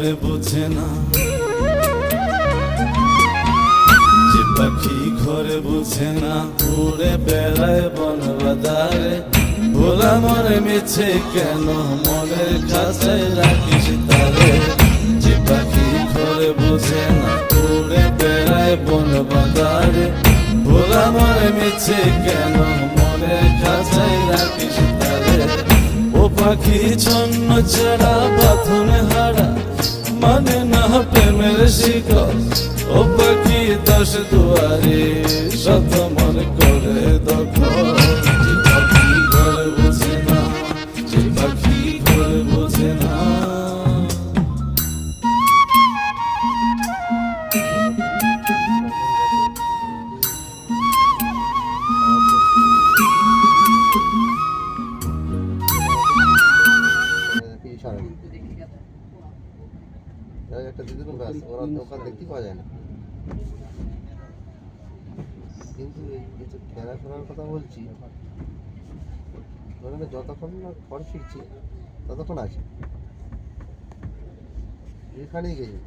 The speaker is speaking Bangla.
ঘরে বোঝে না, যে পাখি ঘরে বোঝে না, উড়ে বেড়ায় বন বাদারে। ভোলা মরে মিছে কেন মনের খাঁচায় রাখিস তারে। যে পাখি ঘরে বোঝে না, উড়ে বেড়ায় বন বাদারে। ভোলা মরে মিছে কেন মনের খাঁচায় রাখিস তারে। ও পাখি ছন্ন ছাড়া বাঁধনে হারা, মানে না প্রেমের শিকল। ও পাখি দশ দুয়ারে শত মন করে দখল। যে পাখি ঘরে বোঝে না, যে পাখি ঘরে বোঝে না। একটা দিদি ব্যাস, ওরা দোকান দেখতে পাওয়া যায় না। কিন্তু এই যে খেলাধুলার কথা বলছি, যতক্ষণ না ঘর ফিরছি ততক্ষণ আছে, এখানেই গেছি।